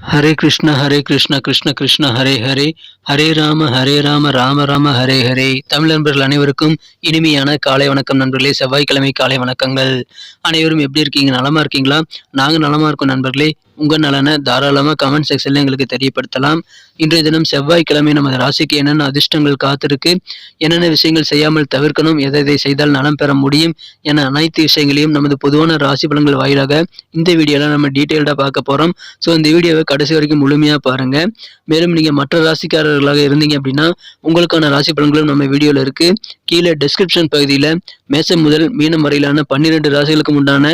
ஹரே கிருஷ்ண கிருஷ்ண கிருஷ்ண ஹரே ஹரே, ஹரே ராம ராம ராம ஹரே ஹரே. தமிழ் நண்பர்கள் அனைவருக்கும் இனிமையான காலை வணக்கம் நண்பர்களே. செவ்வாய்க்கிழமை காலை வணக்கங்கள். அனைவரும் எப்படி இருக்கீங்க? நலமா இருக்கீங்களா? நாங்க நலமா இருக்கோம் நண்பர்களே. உங்க நலனை தாராளமா கமெண்ட் செக்ஷன்ல எங்களுக்கு தெரியப்படுத்தலாம். இன்றைய தினம் செவ்வாய்க்கிழமை நமது ராசிக்கு என்னென்ன அதிர்ஷ்டங்கள் காத்திருக்கு, என்னென்ன விஷயங்கள் செய்யாமல் தவிர்க்கணும், எதை செய்தால் நலம் பெற முடியும் என அனைத்து விஷயங்களையும் நமது பொதுவான ராசி பலன்கள் வாயிலாக இந்த வீடியோல நம்ம டீட்டெயில்டா பார்க்க போறோம். ஸோ இந்த வீடியோவை கடைசி வரைக்கும் முழுமையா பாருங்க. மேலும் நீங்க மற்ற ராசிக்காரர்களாக இருந்தீங்க அப்படின்னா உங்களுக்கான ராசி பலன்களும் நம்ம வீடியோல இருக்கு. கீழே டிஸ்கிரிப்ஷன் பகுதியில மேசம் முதல் மீனம் வரையிலான 12 ராசிகளுக்கு உண்டான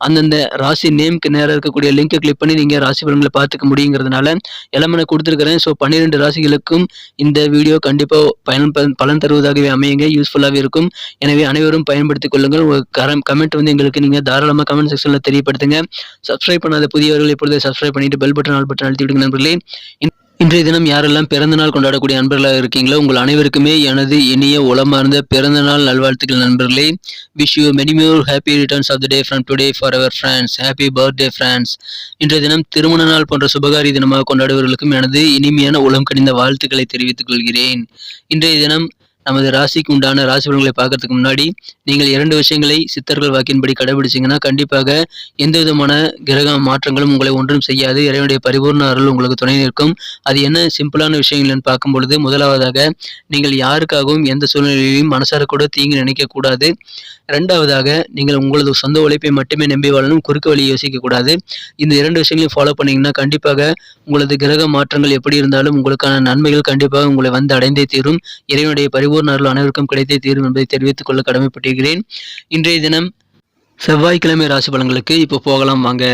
அந்தந்த ராசி நேம்க்கு நேரம் இருக்கக்கூடிய லிங்கை கிளிக் பண்ணி நீங்க ராசி பலன்களை பார்த்துக்க முடியுங்கிறதுனால எல்லாமே கொடுத்துருக்கிறேன். ஸோ 12 ராசிகளுக்கும் இந்த வீடியோ கண்டிப்பா பலன் தருவதாகவே அமையுங்க, யூஸ்ஃபுல்லாகவே இருக்கும். எனவே அனைவரும் பயன்படுத்திக் கொள்ளுங்கள். உங்க கமெண்ட் எங்களுக்கு நீங்க தாராளமாக கமெண்ட் செக்ஷன்ல தெரியப்படுத்துங்க. சப்ஸ்கிரைப் பண்ணாத புதியவர்கள் இப்பொழுது சப்ஸ்கிரைப் பண்ணிட்டு பெல் பட்டன் ஆல் பட்டன் அழுத்தி விடுங்க நண்பர்களே. இன்றைய தினம் யாரெல்லாம் பிறந்த நாள் கொண்டாடக்கூடிய நண்பர்களாக இருக்கீங்களோ உங்கள் அனைவருக்குமே எனது இனிய உளமார்ந்த பிறந்த நாள் நல்வாழ்த்துக்கள் நண்பர்களே. Wish you many more happy returns of the day from today for our friends. Happy birthday friends. இன்றைய தினம் திருமண நாள் போன்ற சுபகாரி தினமாக கொண்டாடுபவர்களுக்கும் எனது இனிமையான உளம் கனிந்த வாழ்த்துக்களை தெரிவித்துக் கொள்கிறேன். இன்றைய தினம் நமது ராசிக்கு உண்டான ராசி பலன்களை பார்க்கறதுக்கு முன்னாடி நீங்கள் 2 விஷயங்களை சித்தர்கள் வாக்கின்படி கடைபிடிச்சிங்கன்னா கண்டிப்பாக எந்த விதமான கிரக மாற்றங்களும் உங்களை ஒன்றும் செய்யாது. இறைவனுடைய பரிபூர்ண அருள் உங்களுக்கு துணை நிற்கும். அது என்ன சிம்பிளான விஷயங்கள்னு பார்க்கும் பொழுது, முதலாவதாக நீங்கள் யாருக்காகவும் எந்த சூழ்நிலையிலும் மனசார கூட தீங்கு நினைக்க கூடாது. இரண்டாவதாக நீங்கள் உங்களது சொந்த உழைப்பை மட்டுமே நம்பி வாழணும், குறுக்கு வழி யோசிக்க கூடாது. இந்த 2 விஷயங்களையும் ஃபாலோ பண்ணீங்கன்னா கண்டிப்பாக உங்களது கிரக மாற்றங்கள் எப்படி இருந்தாலும் உங்களுக்கான நன்மைகள் கண்டிப்பாக உங்களை வந்து அடைந்தே தீரும். இறைவனுடைய பரிபூர்ண அருள் அனைவருக்கும் கிடைத்தே தீரும் என்பதை தெரிவித்துக் கொள்ள கடமைப்பட்டிருக்கிறேன். இன்றைய தினம் செவ்வாய்க்கிழமை ராசி பலன்களுக்கு இப்போ போகலாம் வாங்க.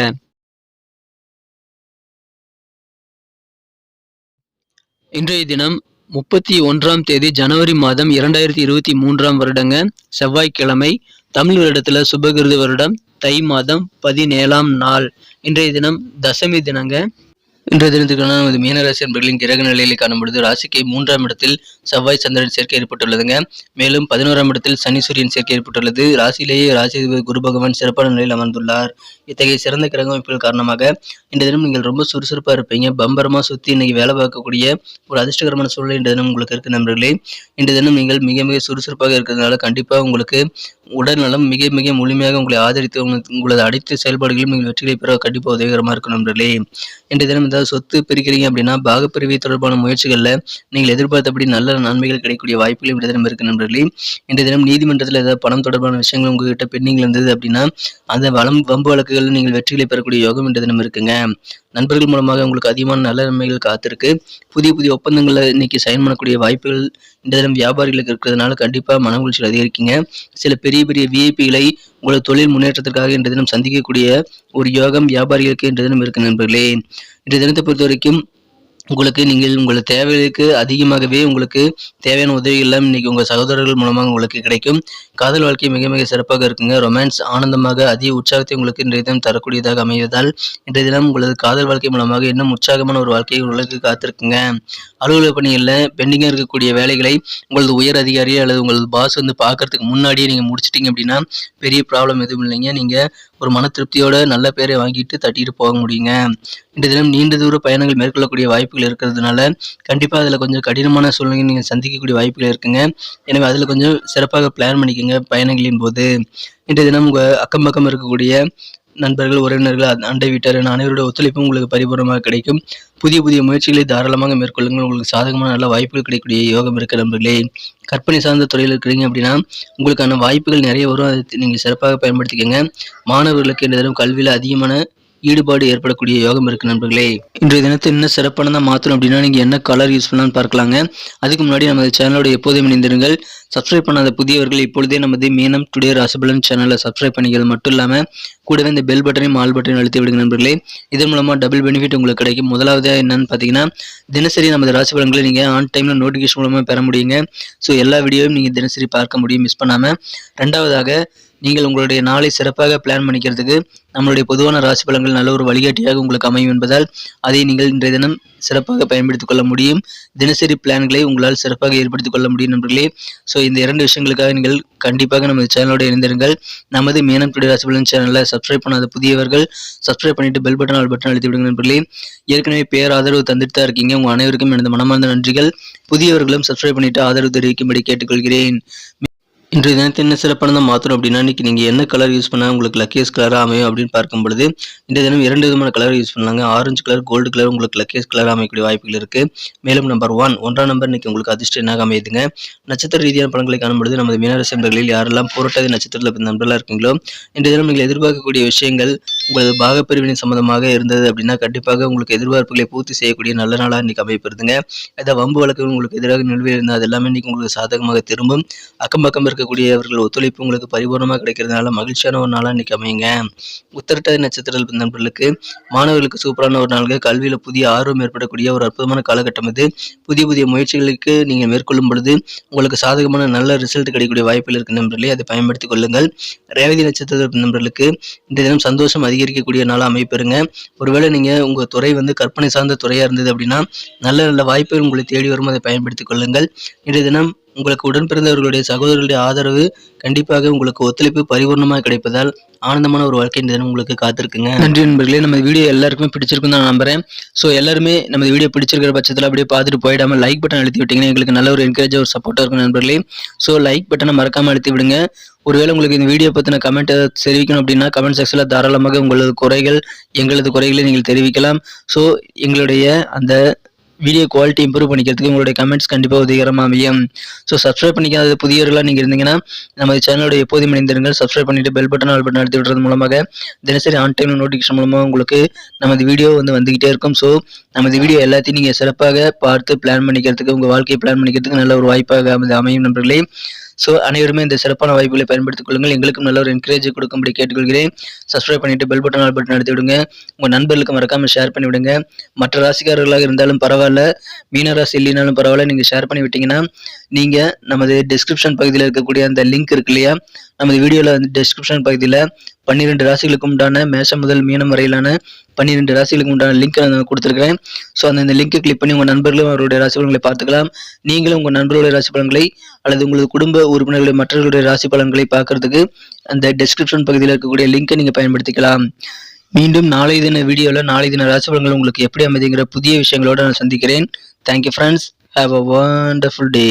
இன்றைய தினம் 31ஆம் தேதி ஜனவரி மாதம் 2023ஆம் வருடங்க, செவ்வாய்க்கிழமை. தமிழ் வருடத்துல சுபகிருது வருடம் தை மாதம் 17ஆம் நாள். இன்றைய தினம் தசமி தினங்க. இன்றைய தினத்துக்கான நமது மீனராசி என்பர்களின் கிரக நிலையை காணும் பொழுது ராசிக்கு 3ஆம் இடத்தில் செவ்வாய் சந்திரன் சேர்க்கை ஏற்பட்டுள்ளதுங்க. மேலும் 11ஆம் இடத்தில் சனி சூரியன் சேர்க்கை ஏற்பட்டுள்ளது. ராசியிலேயே ராசி குரு பகவான் சிறப்பான நிலையில் அமர்ந்துள்ளார். இத்தகைய சிறந்த கிரக அமைப்புகள் காரணமாக இன்றைய தினம் நீங்கள் ரொம்ப சுறுசுறுப்பாக இருப்பீங்க. பம்பரமாக சுற்றி இன்னைக்கு வேலை பார்க்கக்கூடிய ஒரு அதிர்ஷ்டகரமான சூழ்நிலை இன்றைய தினம் உங்களுக்கு இருக்கு நண்பர்களே. இன்றைய தினம் நீங்கள் மிக மிக சுறுசுறுப்பாக இருக்கிறதுனால கண்டிப்பாக உங்களுக்கு உடல் நலம் மிக மிக முழுமையாக உங்களை ஆதரித்து உங்களது அனைத்து செயல்பாடுகளும் நீங்கள் வெற்றிகளை பெற கண்டிப்பாக உதவிகரமாக இருக்கும் நண்பர்களே. இன்றைய தினம் ஏதாவது சொத்து பிரிக்கிறீங்க அப்படின்னா பாகப்பிரிவை தொடர்பான முயற்சிகளில் நீங்கள் எதிர்பார்த்தபடி நல்ல நன்மைகள் கிடைக்கக்கூடிய வாய்ப்புகள் இன்றைய தினம் இருக்கு நண்பர்களே. இன்றைய தினம் நீதிமன்றத்தில் ஏதாவது பணம் தொடர்பான விஷயங்கள் உங்ககிட்ட பெண்டிங் இருந்தது அப்படின்னா அந்த வம்பு வழக்குகளில் நீங்கள் வெற்றிகளை பெறக்கூடிய யோகம் இன்றைய தினம் இருக்குங்க. நண்பர்கள் மூலமாக உங்களுக்கு அதிகமான நல்ல நன்மைகள் காத்திருக்கு. புதிய புதிய ஒப்பந்தங்களை இன்னைக்கு சைன் பண்ணக்கூடிய வாய்ப்புகள் இந்த தினம் வியாபாரிகளுக்கு இருக்கிறதுனால கண்டிப்பாக மன மகிழ்ச்சி அதிகரிக்குங்க. சில பெரிய பெரிய விஐபிகளை உங்களது தொழில் முன்னேற்றத்திற்காக இன்றைய தினம் சந்திக்கக்கூடிய ஒரு யோகம் வியாபாரிகளுக்கு இன்றைய தினம் இருக்கு நண்பர்களே. இன்றைய தினத்தை பொறுத்த வரைக்கும் உங்களுக்கு நீங்கள் உங்களது தேவைகளுக்கு அதிகமாகவே உங்களுக்கு தேவையான உதவிகள் எல்லாம் இன்னைக்கு உங்கள் சகோதரர்கள் மூலமாக உங்களுக்கு கிடைக்கும். காதல் வாழ்க்கை மிக மிக சிறப்பாக இருக்குங்க. ரொமான்ஸ் ஆனந்தமாக அதிக உற்சாகத்தை உங்களுக்கு இன்றைய தினம் தரக்கூடியதாக அமைவதால் இன்றைய தினம் உங்களது காதல் வாழ்க்கை மூலமாக இன்னும் உற்சாகமான ஒரு வாழ்க்கையை உங்களுக்கு காத்திருக்குங்க. அலுவலக பணிகளில் பெண்டிங்காக இருக்கக்கூடிய வேலைகளை உங்களது உயர் அதிகாரி அல்லது உங்களது பாஸ் வந்து பார்க்கறதுக்கு முன்னாடியே நீங்கள் முடிச்சிட்டிங்க அப்படின்னா பெரிய ப்ராப்ளம் எதுவும் இல்லைங்க. நீங்கள் ஒரு மன திருப்தியோட நல்ல பேரை வாங்கிட்டு தட்டிட்டு போக முடியுங்க. இன்றைய தினம் நீண்ட தூர பயணங்கள் மேற்கொள்ளக்கூடிய வாய்ப்புகள் இருக்கிறதுனால கண்டிப்பாக அதில் கொஞ்சம் கடினமான சூழ்நிலை நீங்கள் சந்திக்கக்கூடிய வாய்ப்புகள் இருக்குங்க. எனவே அதில் கொஞ்சம் சிறப்பாக பிளான் பண்ணிக்கோங்க பயணங்களின் போது. இன்றைய தினம் உங்கள் அக்கம் பக்கம் இருக்கக்கூடிய நண்பர்கள், உறவினர்கள், அண்டை வீட்டார் என அனைவருடைய ஒத்துழைப்பும் உங்களுக்கு பரிபூர்ணமாக கிடைக்கும். புதிய புதிய முயற்சிகளை தாராளமாக மேற்கொள்ளுங்கள். உங்களுக்கு சாதகமான நல்ல வாய்ப்புகள் கிடைக்கக்கூடிய யோகம் இருக்க நண்பர்களே. கற்பனை சார்ந்த துறையில் இருக்கிறீங்க அப்படின்னா உங்களுக்கான வாய்ப்புகள் நிறைய வரும். அதை நீங்கள் சிறப்பாக பயன்படுத்திக்கோங்க. மாணவர்களுக்கு இந்த தினம் கல்வியில் அதிகமான ஈடுபாடு ஏற்படக்கூடிய யோகம் இருக்கு நண்பர்களே. இன்றைய தினத்தை இன்னும் சிறப்பானதாக மாற்றணும் அப்படின்னா நீங்கள் என்ன கலர் யூஸ் பண்ணலாம்னு பார்க்கலாங்க. அதுக்கு முன்னாடி நமது சேனலோட எப்போதும் இணைந்திருங்கள். சப்ஸ்கிரைப் பண்ணாத புதியவர்கள் இப்பொழுதே நமது மீனம் டுடே ராசிபலன் சேனலை சப்ஸ்கிரைப் பண்ணிக்கிறது மட்டும் இல்லாமல் கூடவே இந்த பெல் பட்டனையும் ஆல் பட்டனையும் அழுத்தி விடுங்க நண்பர்களே. இதன் மூலமாக டபுள் பெனிஃபிட் உங்களுக்கு கிடைக்கும். முதலாவது என்னன்னு பார்த்தீங்கன்னா தினசரி நமது ராசி பலன்களை நீங்கள் ஆன் டைமில் நோட்டிஃபிகேஷன் மூலமாக பெற முடியுங்க. ஸோ எல்லா வீடியோவும் நீங்கள் தினசரி பார்க்க முடியும் மிஸ் பண்ணாமல். ரெண்டாவதாக நீங்கள் உங்களுடைய நாளை சிறப்பாக பிளான் பண்ணிக்கிறதுக்கு நம்மளுடைய பொதுவான ராசி பலன்கள் நல்ல ஒரு வழிகாட்டியாக உங்களுக்கு அமையும் என்பதால் அதை நீங்கள் இன்றைய தினம் சிறப்பாக பயன்படுத்திக் கொள்ள முடியும். தினசரி பிளான்களை உங்களால் சிறப்பாக ஏற்படுத்திக் கொள்ள முடியும் நண்பர்களே. ஸோ இந்த 2 விஷயங்களுக்காக நீங்கள் கண்டிப்பாக நமது சேனலோடு இணைந்திருங்கள். நமது மீனம் டுடே ராசி பலன் சேனலை சப்ஸ்கிரைப் பண்ணாத புதியவர்கள் சப்ஸ்கிரைப் பண்ணிட்டு பெல் பட்டன் ஆல் பட்டன் அழுத்தி விடுங்க நண்பர்களே. ஏற்கனவே பேர் ஆதரவு தந்துட்டு தான் இருக்கீங்க. உங்க அனைவருக்கும் எனது மனமார்ந்த நன்றிகள். புதியவர்களும் சப்ஸ்கிரைப் பண்ணிட்டு ஆதரவு தெரிவிக்கும்படி கேட்டுக்கொள்கிறேன். இன்றைய தினத்தை என்ன சிறப்பானதாக மாற்றணும் அப்படின்னா, இன்றைக்கி நீங்கள் என்ன கலர் யூஸ் பண்ணால் உங்களுக்கு லக்கியஸ்ட் கலராக அமையும் அப்படின்னு பார்க்கும் பொழுது, இன்றைய தினம் 2 விதமான கலர் யூஸ் பண்ணலாங்க. ஆரஞ்சு கலர், கோல்டு கலர் உங்களுக்கு லக்கியஸ்ட் கலராக அமையக்கூடிய வாய்ப்புகள் இருக்குது. மேலும் நம்பர் 1 ஒன்றாம் நம்பர் இன்றைக்கி உங்களுக்கு அதிர்ஷ்டம் என்னாக அமையுதுங்க. நட்சத்திர ரீதியான பலன்களை காணும்பொழுது நமது மீனராசி நண்பர்களில் யாரெல்லாம் புரட்டாதி நட்சத்திரத்தில் நண்பர்களாக இருக்கீங்களோ, இன்றைய தினம் நீங்கள் எதிர்பார்க்கக்கூடிய விஷயங்கள் உங்களது பாகப்பிரிவினை சம்மந்தமாக இருந்தது அப்படின்னா, கண்டிப்பாக உங்களுக்கு எதிர்பார்ப்புகளை பூர்த்தி செய்யக்கூடிய நல்ல நாளாக இன்றைக்கி அமையப்படுதுங்க. ஏதாவது வம்பு வழக்குகள் உங்களுக்கு எதிராக நிலுவையில் இருந்தால் அது எல்லாமே இன்றைக்கி உங்களுக்கு சாதகமாக திரும்பும். அக்கம் பக்கம் இருக்கக்கூடியவர்கள் ஒத்துழைப்பு உங்களுக்கு பரிபூர்ணமாக கிடைக்கிறதுனால மகிழ்ச்சியான ஒரு நாளாக இன்றைக்கி அமையுங்க. உத்திரட்டாதி நட்சத்திரத்தில் நண்பர்களுக்கு மாணவர்களுக்கு சூப்பரான ஒரு நாள்கள். கல்வியில் புதிய ஆர்வம் ஏற்படக்கூடிய ஒரு அற்புதமான காலகட்டம் இது. புதிய புதிய முயற்சிகளுக்கு நீங்கள் மேற்கொள்ளும் பொழுது உங்களுக்கு சாதகமான நல்ல ரிசல்ட் கிடைக்கக்கூடிய வாய்ப்புகள் இருக்கு நண்பர்களே, அதை பயன்படுத்திக் கொள்ளுங்கள். ரேவதி நட்சத்திரத்தில் நண்பர்களுக்கு இந்த தினம் சந்தோஷம் அதிகரிக்கக்கூடிய நாளாக அமைப்பெறுங்க. ஒருவேளை நீங்கள் உங்கள் துறை கற்பனை சார்ந்த துறையாக இருந்தது அப்படின்னா நல்ல நல்ல வாய்ப்புகள் உங்களை தேடி வரும், அதை பயன்படுத்திக் கொள்ளுங்கள். இன்றைய தினம் உங்களுக்கு உடன் பிறந்தவர்களுடைய சகோதரர்களுடைய ஆதரவு கண்டிப்பாக உங்களுக்கு ஒத்துழைப்பு பரிபூர்ணமாக கிடைப்பதால் ஆனந்தமான ஒரு வாழ்க்கை இந்த தினம் உங்களுக்கு காத்திருக்குங்க. நன்றி நண்பர்களே. நம்ம வீடியோ எல்லாருக்குமே பிடிச்சிருக்குன்னு நான் நம்புறேன். ஸோ எல்லாருமே நம்ம வீடியோ பிடிச்சிருக்கிற பட்சத்தில் அப்படியே பார்த்துட்டு போயிடாம லைக் பட்டன் அழுத்தி விட்டீங்கன்னா எங்களுக்கு நல்ல ஒரு என்கரேஜாக ஒரு சப்போர்ட்டாக இருக்கும் நண்பர்களே. ஸோ லைக் பட்டனை மறக்காமல் அழுத்தி விடுங்க. ஒருவேளை உங்களுக்கு இந்த வீடியோ பற்றின கமெண்ட் தெரிவிக்கணும் அப்படின்னா கமெண்ட் செக்ஷனில் தாராளமாக உங்களது குறைகள் எங்களது குறைகளை நீங்கள் தெரிவிக்கலாம். ஸோ எங்களுடைய அந்த வீடியோ குவாலிட்டி இம்ப்ரூவ் பண்ணிக்கிறதுக்கு உங்களுடைய கமெண்ட்ஸ் கண்டிப்பாக உதவிகரமாக அமையும். ஸோ சப்ஸ்கிரைப் பண்ணிக்காத புதியவர்களாக நீங்கள் இருந்தீங்கன்னா நமது சேனலோட எப்போதும் இணைந்திருங்கள். சப்ஸ்கிரைப் பண்ணிட்டு பெல் பட்டன் ஆல் பட்டன் அழுத்தி விடுறது மூலமாக தினசரி ஆன் டைம் நோட்டிஃபிகேஷன் மூலமாக உங்களுக்கு நமது வீடியோ வந்துகிட்டே இருக்கும். ஸோ நமது வீடியோ எல்லாத்தையும் நீங்கள் சிறப்பாக பார்த்து பிளான் பண்ணிக்கிறதுக்கு உங்கள் வாழ்க்கையை பிளான் பண்ணிக்கிறதுக்கு நல்ல ஒரு வாய்ப்பாக அமையும் நண்பர்களே. ஸோ அனைவருமே இந்த சிறப்பான வாய்ப்புகளை பயன்படுத்திக் கொள்ளுங்கள். எங்களுக்கும் நல்ல ஒரு என்கரேஜ் கொடுக்கும்படி கேட்டுக்கொள்கிறேன். சப்ஸ்கிரைப் பண்ணிட்டு பெல் பட்டன் ஆல் பட்டன் அழுத்தி விடுங்க. உங்கள் நண்பர்களுக்கு மறக்காமல் ஷேர் பண்ணி விடுங்க. மற்ற ராசிக்காரர்களாக இருந்தாலும் பரவாயில்ல, மீன ராசி இல்லைனாலும் பரவாயில்ல, நீங்கள் ஷேர் பண்ணி விட்டீங்கன்னா நீங்கள் நமது டிஸ்கிரிப்ஷன் பகுதியில் இருக்கக்கூடிய அந்த லிங்க் இருக்கு இல்லையா, நமது வீடியோவில் டிஸ்கிரிப்ஷன் பகுதியில் 12 ராசிகளுக்கு உண்டான மேஷம் முதல் மீனம் வரையிலான 12 ராசிகளுக்கு உண்டான லிங்க் நான் கொடுத்துருக்கிறேன். ஸோ அந்த லிங்கை கிளிக் பண்ணி உங்கள் நண்பர்களும் அவருடைய ராசி பலன்களை பார்த்துக்கலாம். நீங்களும் உங்கள் நண்பர்களுடைய ராசி பலன்களை அல்லது உங்களது குடும்ப உறுப்பினர்களுடைய மற்றவர்களுடைய ராசி பலன்களை பார்க்கறதுக்கு அந்த டிஸ்கிரிப்ஷன் பகுதியில் இருக்கக்கூடிய லிங்கை நீங்கள் பயன்படுத்திக்கலாம். மீண்டும் நாளை தின வீடியோவில் நாளை தின ராசி பலன்கள் உங்களுக்கு எப்படி அமைதிங்கிற புதிய விஷயங்களோடு நான் சந்திக்கிறேன். Thank you friends. Have a wonderful day.